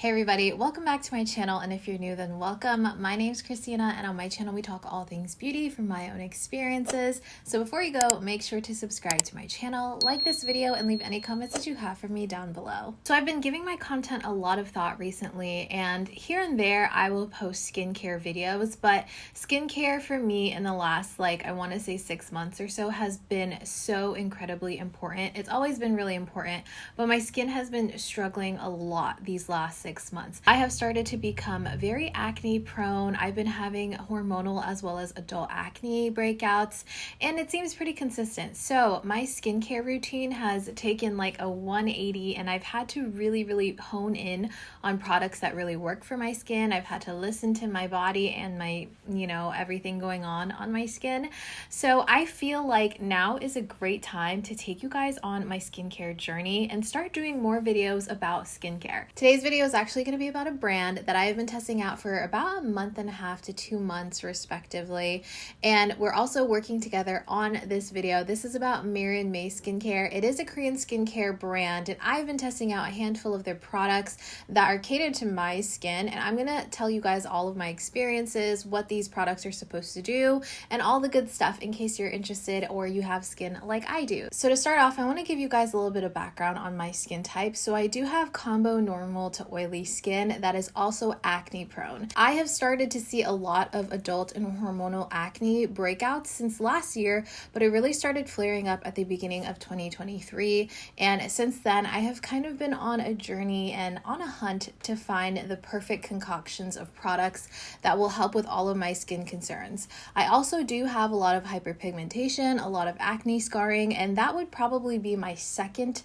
Hey everybody, welcome back to my channel, and if you're new then welcome. My name's Christina and on my channel we talk all things beauty from my own experiences. So before you go, make sure to subscribe to my channel, like this video, and leave any comments that you have for me down below. So I've been giving my content a lot of thought recently, and here and there I will post skincare videos, but skincare for me in the last I want to say 6 months or so has been so incredibly important. It's always been really important, but my skin has been struggling a lot these last 6 months. I have started to become very acne prone. I've been having hormonal as well as adult acne breakouts, and it seems pretty consistent. So my skincare routine has taken like a 180, and I've had to really hone in on products that really work for my skin. I've had to listen to my body and my, everything going on my skin. So I feel like now is a great time to take you guys on my skincare journey and start doing more videos about skincare. Today's video is actually going to be about a brand that I have been testing out for about a month and a half to 2 months respectively, and we're also working together on this video. This is about Mary&May skincare. It is a Korean skincare brand, and I've been testing out a handful of their products that are catered to my skin, and I'm going to tell you guys all of my experiences, what these products are supposed to do, and all the good stuff in case you're interested or you have skin like I do. So to start off, I want to give you guys a little bit of background on my skin type. So I do have combo normal to oily skin that is also acne prone. I have started to see a lot of adult and hormonal acne breakouts since last year, but it really started flaring up at the beginning of 2023, and since then I have kind of been on a journey and on a hunt to find the perfect concoctions of products that will help with all of my skin concerns. I also do have a lot of hyperpigmentation, a lot of acne scarring, and that would probably be my second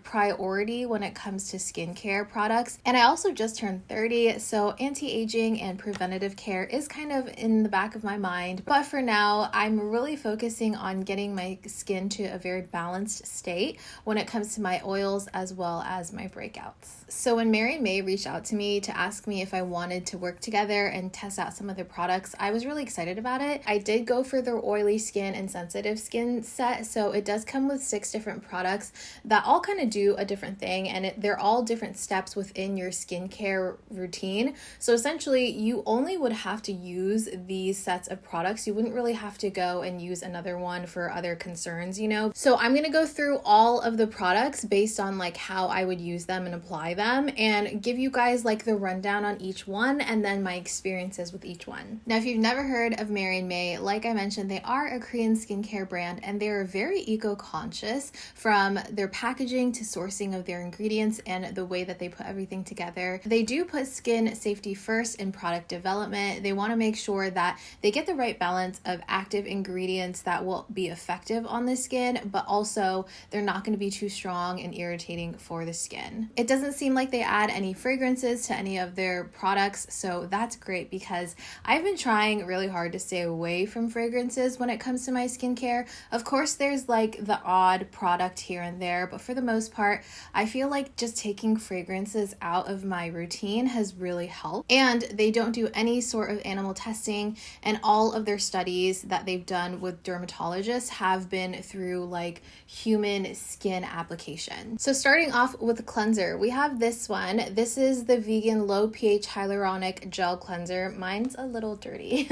priority when it comes to skincare products. And I also just turned 30, so anti-aging and preventative care is kind of in the back of my mind. But for now, I'm really focusing on getting my skin to a very balanced state when it comes to my oils as well as my breakouts. So when Mary&May reached out to me to ask me if I wanted to work together and test out some of their products, I was really excited about it. I did go for their oily skin and sensitive skin set, so it does come with 6 different products that all kind of do a different thing, and they're all different steps within your skincare routine. So essentially, you only would have to use these sets of products. You wouldn't really have to go and use another one for other concerns, So I'm going to go through all of the products based on how I would use them and apply them, and give you guys the rundown on each one and then my experiences with each one. Now, if you've never heard of Mary&May, like I mentioned, they are a Korean skincare brand, and they're very eco-conscious from their packaging to sourcing of their ingredients and the way that they put everything together. They do put skin safety first in product development. They want to make sure that they get the right balance of active ingredients that will be effective on the skin, but also they're not going to be too strong and irritating for the skin. It doesn't seem like they add any fragrances to any of their products, so that's great because I've been trying really hard to stay away from fragrances when it comes to my skincare. Of course, there's the odd product here and there, but for the most part, I feel like just taking fragrances out of my routine has really helped. And they don't do any sort of animal testing, and all of their studies that they've done with dermatologists have been through human skin application. So starting off with the cleanser, we have this one. This is the vegan low pH hyaluronic gel cleanser. Mine's a little dirty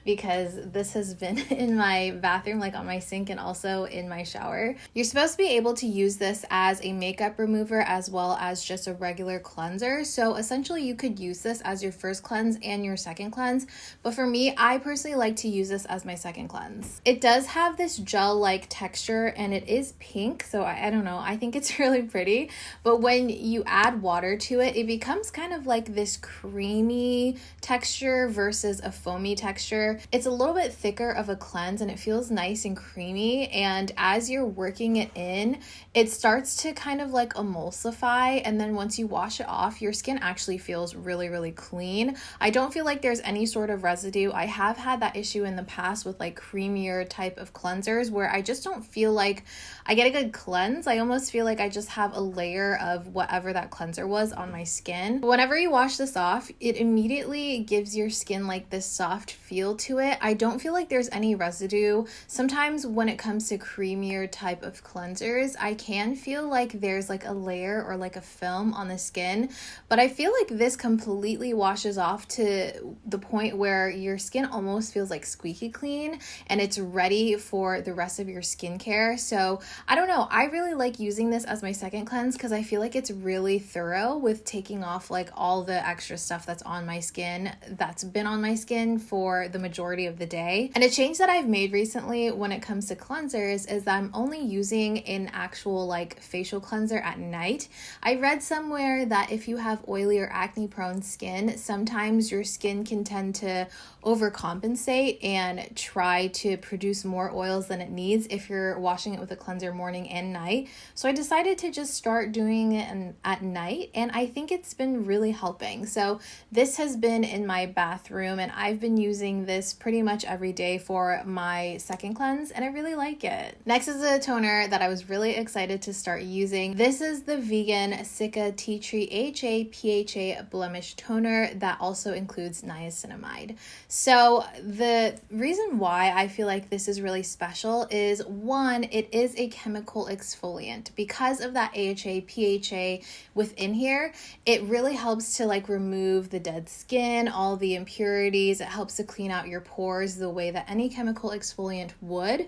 because this has been in my bathroom, on my sink, and also in my shower. You're supposed to be able to use this as a makeup remover as well as just a regular cleanser. So essentially you could use this as your first cleanse and your second cleanse, but for me, I personally like to use this as my second cleanse. It does have this gel-like texture, and it is pink, so I don't know, I think it's really pretty, but when you add water to it, it becomes kind of this creamy texture versus a foamy texture. It's a little bit thicker of a cleanse, and it feels nice and creamy, and as you're working it in, it starts to kind of emulsify, and then once you wash it off, your skin actually feels really clean. I don't feel like there's any sort of residue. I have had that issue in the past with creamier type of cleansers where I just don't feel like I get a good cleanse. I almost feel like I just have a layer of whatever that cleanser was on my skin. Whenever you wash this off, it immediately gives your skin this soft feel to it. I don't feel like there's any residue. Sometimes when it comes to creamier type of cleansers, I can feel like there's a layer or a film on the skin, skin, but I feel like this completely washes off to the point where your skin almost feels like squeaky clean and it's ready for the rest of your skincare. So I don't know, I really like using this as my second cleanse because I feel like it's really thorough with taking off like all the extra stuff that's on my skin, that's been on my skin for the majority of the day. And a change that I've made recently when it comes to cleansers is that I'm only using an actual like facial cleanser at night. I read somewhere that if you have oily or acne prone skin, sometimes your skin can tend to overcompensate and try to produce more oils than it needs if you're washing it with a cleanser morning and night. So I decided to just start doing it at night, and I think it's been really helping. So this has been in my bathroom and I've been using this pretty much every day for my second cleanse, and I really like it. Next is a toner that I was really excited to start using. This is the vegan CICA Tea Tree AHA PHA Blemish Toner that also includes niacinamide. So the reason why I feel like this is really special is, one, it is a chemical exfoliant. Because of that AHA PHA within here, it really helps to like remove the dead skin, all the impurities. It helps to clean out your pores the way that any chemical exfoliant would.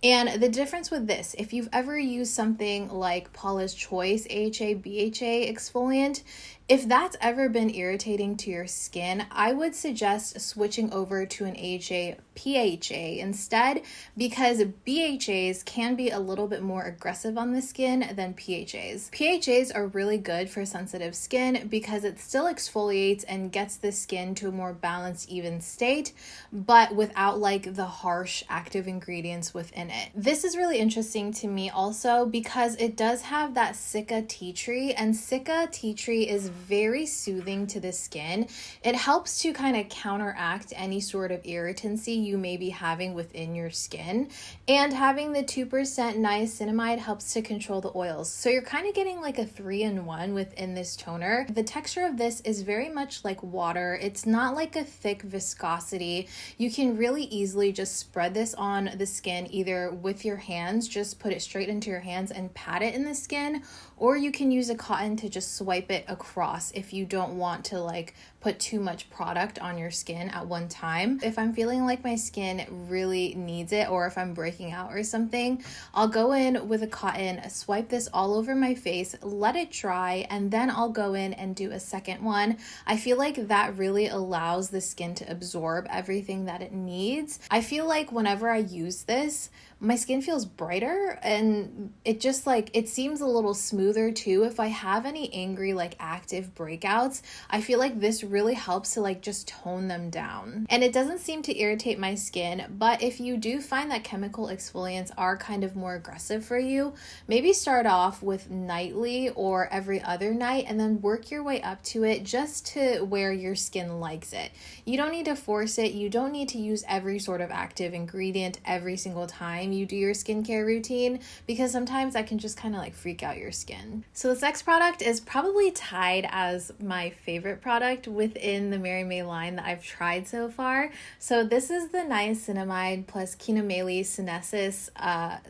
And the difference with this, if you've ever used something like Paula's Choice AHA BHA exfoliant, if that's ever been irritating to your skin, I would suggest switching over to an AHA PHA instead, because BHAs can be a little bit more aggressive on the skin than PHAs. PHAs are really good for sensitive skin because it still exfoliates and gets the skin to a more balanced, even state, but without like the harsh active ingredients within it. This is really interesting to me also because it does have that CICA tea tree, and CICA tea tree is very soothing to the skin. It helps to kind of counteract any sort of irritancy you may be having within your skin, and having the 2% niacinamide helps to control the oils. So you're kind of getting like a 3-in-1 within this toner. The texture of this is very much like water. It's not like a thick viscosity. You can really easily just spread this on the skin, either with your hands, just put it straight into your hands and pat it in the skin, or you can use a cotton to just swipe it across if you don't want to like put too much product on your skin at one time. If I'm feeling like my skin really needs it, or if I'm breaking out or something, I'll go in with a cotton, swipe this all over my face, let it dry, and then I'll go in and do a second one. I feel like that really allows the skin to absorb everything that it needs. I feel like whenever I use this, my skin feels brighter, and it just like, it seems a little smoother too. If I have any angry like active breakouts, I feel like this really helps to like just tone them down. And it doesn't seem to irritate my skin, but if you do find that chemical exfoliants are kind of more aggressive for you, maybe start off with nightly or every other night and then work your way up to it just to where your skin likes it. You don't need to force it. You don't need to use every sort of active ingredient every single time you do your skincare routine, because sometimes that can just kind of like freak out your skin. So this next product is probably tied as my favorite product within the Mary&May line that I've tried so far. So this is the niacinamide plus CHAENOMELES SENESIS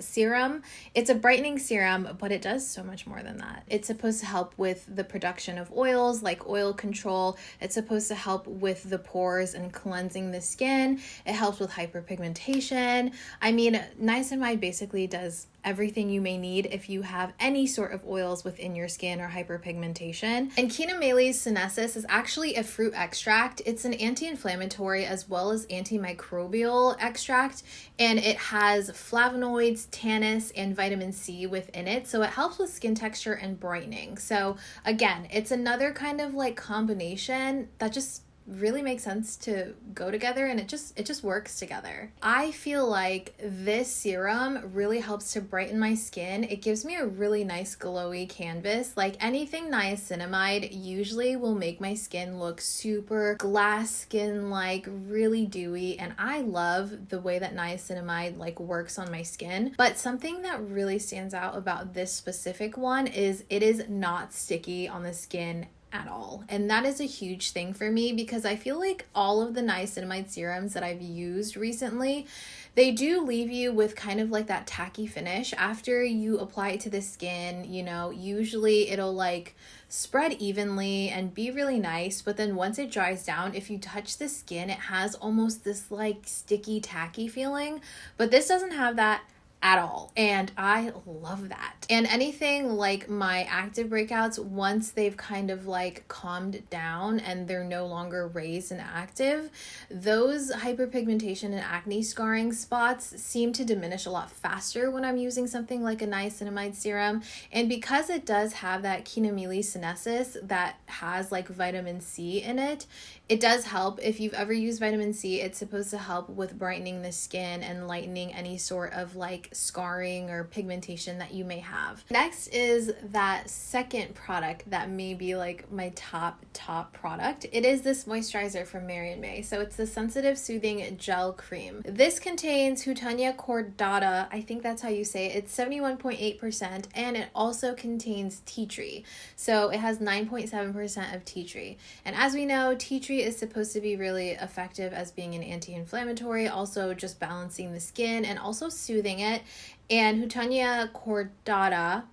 serum. It's a brightening serum, but it does so much more than that. It's supposed to help with the production of oils, like oil control. It's supposed to help with the pores and cleansing the skin. It helps with hyperpigmentation. I mean, niacinamide basically does everything you may need if you have any sort of oils within your skin or hyperpigmentation. And CHAENOMELES SENESIS is actually a fruit extract. It's an anti-inflammatory as well as antimicrobial extract, and it has flavonoids, tannins, and vitamin C within it, so it helps with skin texture and brightening. So again, it's another kind of like combination that just really makes sense to go together, and it just works together. I feel like this serum really helps to brighten my skin. It gives me a really nice glowy canvas. Like anything niacinamide usually will make my skin look super glass skin, like really dewy, and I love the way that niacinamide like works on my skin. But something that really stands out about this specific one is it is not sticky on the skin at all. And that is a huge thing for me because I feel like all of the niacinamide serums that I've used recently, they do leave you with kind of like that tacky finish after you apply it to the skin. You know, usually it'll like spread evenly and be really nice, but then once it dries down, if you touch the skin, it has almost this like sticky, tacky feeling, but this doesn't have that at all, and I love that. And anything like my active breakouts, once they've kind of like calmed down and they're no longer raised and active, those hyperpigmentation and acne scarring spots seem to diminish a lot faster when I'm using something like a niacinamide serum. And because it does have that CHAENOMELES SENESIS that has like vitamin C in it, it does help. If you've ever used vitamin C, it's supposed to help with brightening the skin and lightening any sort of like scarring or pigmentation that you may have. Next is that second product that may be like my top product. It is this moisturizer from Mary&May. So it's the Sensitive Soothing Gel Cream. This contains Houttania cordata, I think that's how you say it. It's 71.8%, and it also contains tea tree. So it has 9.7% of tea tree. And as we know, tea tree is supposed to be really effective as being an anti-inflammatory, also just balancing the skin and also soothing it. And Houttania cordata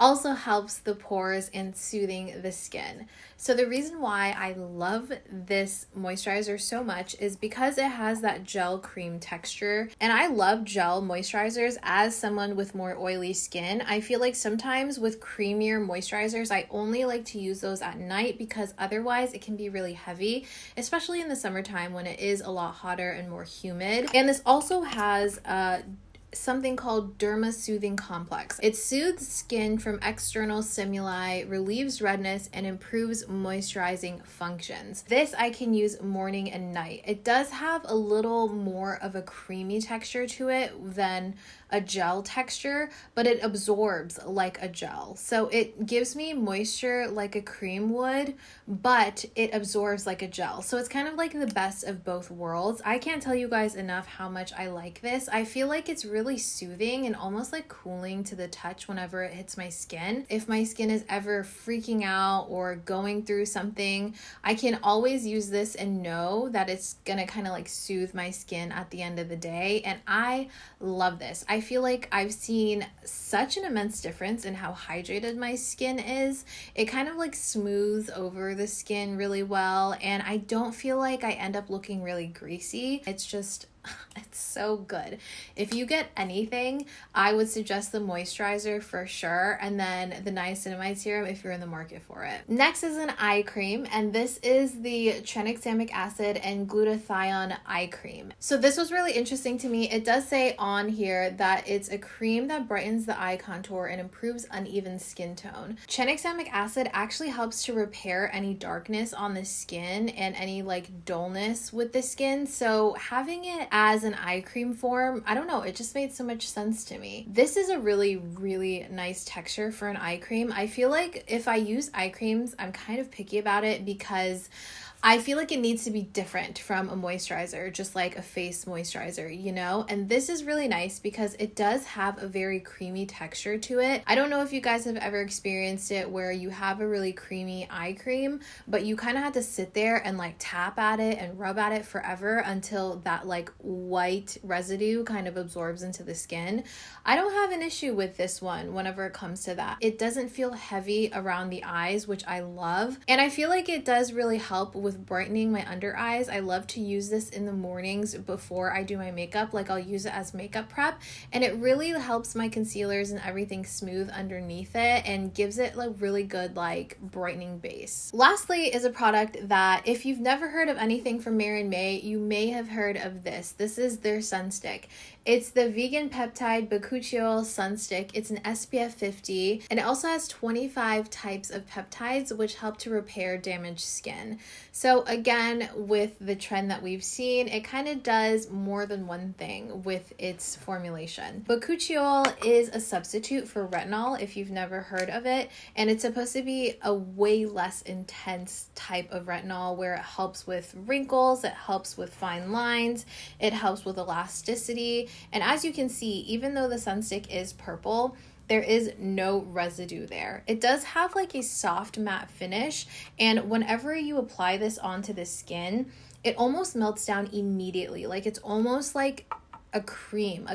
also helps the pores and soothing the skin. So the reason why I love this moisturizer so much is because it has that gel cream texture. And I love gel moisturizers as someone with more oily skin. I feel like sometimes with creamier moisturizers, I only like to use those at night because otherwise it can be really heavy, especially in the summertime when it is a lot hotter and more humid. And this also has something called Derma Soothing Complex. It soothes skin from external stimuli, relieves redness, and improves moisturizing functions. This I can use morning and night. It does have a little more of a creamy texture to it than a gel texture, but it absorbs like a gel. So it gives me moisture like a cream would, but it absorbs like a gel. So it's kind of like the best of both worlds. I can't tell you guys enough how much I like this. I feel like it's really soothing and almost like cooling to the touch whenever it hits my skin. If my skin is ever freaking out or going through something, I can always use this and know that it's gonna kind of like soothe my skin at the end of the day. And I love this. I feel like I've seen such an immense difference in how hydrated my skin is. It kind of like smooths over the skin really well, and I don't feel like I end up looking really greasy. It's just, it's so good. If you get anything, I would suggest the moisturizer for sure, and then the niacinamide serum if you're in the market for it. Next is an eye cream, and this is the tranexamic acid and glutathione eye cream. So this was really interesting to me. It does say on here that it's a cream that brightens the eye contour and improves uneven skin tone. Tranexamic acid actually helps to repair any darkness on the skin and any like dullness with the skin. So having it as an eye cream form, I don't know, it just made so much sense to me. This is a really, really nice texture for an eye cream. I feel like if I use eye creams, I'm kind of picky about it because I feel like it needs to be different from a moisturizer, just like a face moisturizer, you know? And this is really nice because it does have a very creamy texture to it. I don't know if you guys have ever experienced it where you have a really creamy eye cream, but you kind of have to sit there and like tap at it and rub at it forever until that like white residue kind of absorbs into the skin. I don't have an issue with this one whenever it comes to that. It doesn't feel heavy around the eyes, which I love. And I feel like it does really help with brightening my under eyes. I love to use this in the mornings before I do my makeup. Like I'll use it as makeup prep, and it really helps my concealers and everything smooth underneath it and gives it like really good like brightening base. Lastly is a product that if you've never heard of anything from Mary&May, you may have heard of this. This is their sun stick. It's the vegan peptide BAKUCHIOL sun stick. It's an SPF 50, and it also has 25 types of peptides which help to repair damaged skin. So again, with the trend that we've seen, it kind of does more than one thing with its formulation. BAKUCHIOL is a substitute for retinol if you've never heard of it, and it's supposed to be a way less intense type of retinol where it helps with wrinkles, it helps with fine lines, it helps with elasticity. And as you can see, even though the sunstick is purple, there is no residue there. It does have like a soft matte finish, and whenever you apply this onto the skin, it almost melts down immediately. Like it's almost like a cream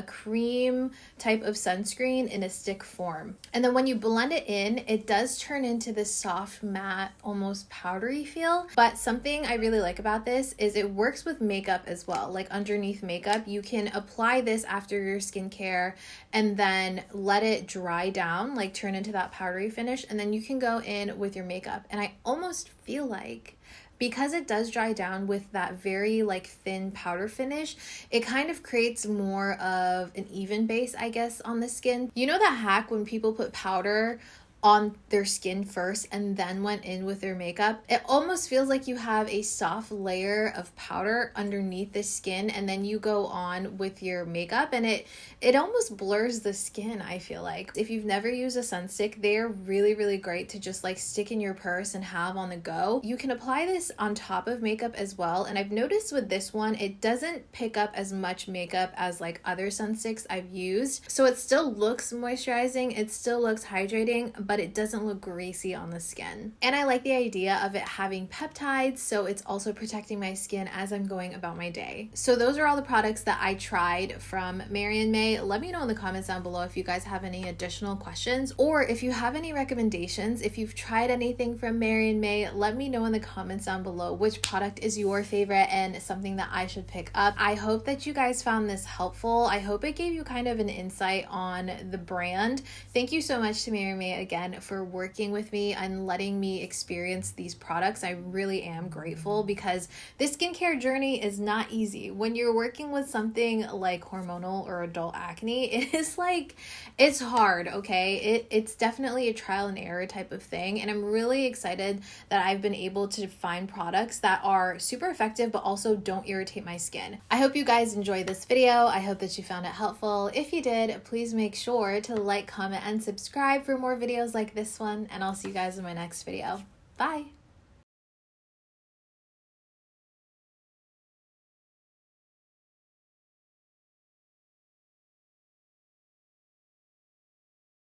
type of sunscreen in a stick form. And then when you blend it in, it does turn into this soft matte, almost powdery feel. But something I really like about this is it works with makeup as well. Like underneath makeup, you can apply this after your skincare and then let it dry down, like turn into that powdery finish, and then you can go in with your makeup. And I almost feel like, because it does dry down with that very like thin powder finish, it kind of creates more of an even base, I guess, on the skin. You know that hack when people put powder on their skin first and then went in with their makeup? It almost feels like you have a soft layer of powder underneath the skin, and then you go on with your makeup, and it almost blurs the skin, I feel like. If you've never used a sunstick, they're really great to just like stick in your purse and have on the go. You can apply this on top of makeup as well, and I've noticed with this one, it doesn't pick up as much makeup as like other sunsticks I've used. So it still looks moisturizing, it still looks hydrating, but it doesn't look greasy on the skin. And I like the idea of it having peptides, so it's also protecting my skin as I'm going about my day. So those are all the products that I tried from Mary&May. Let me know in the comments down below if you guys have any additional questions, or if you have any recommendations. If you've tried anything from Mary&May, let me know in the comments down below which product is your favorite and something that I should pick up. I hope that you guys found this helpful. I hope it gave you kind of an insight on the brand. Thank you so much to Mary&May again for working with me and letting me experience these products. I really am grateful, because this skincare journey is not easy. When you're working with something like hormonal or adult acne, it is like, it's hard, okay? It's definitely a trial and error type of thing, and I'm really excited that I've been able to find products that are super effective but also don't irritate my skin. I hope you guys enjoyed this video. I hope that you found it helpful. If you did, please make sure to like, comment, and subscribe for more videos like this one, and I'll see you guys in my next video. Bye!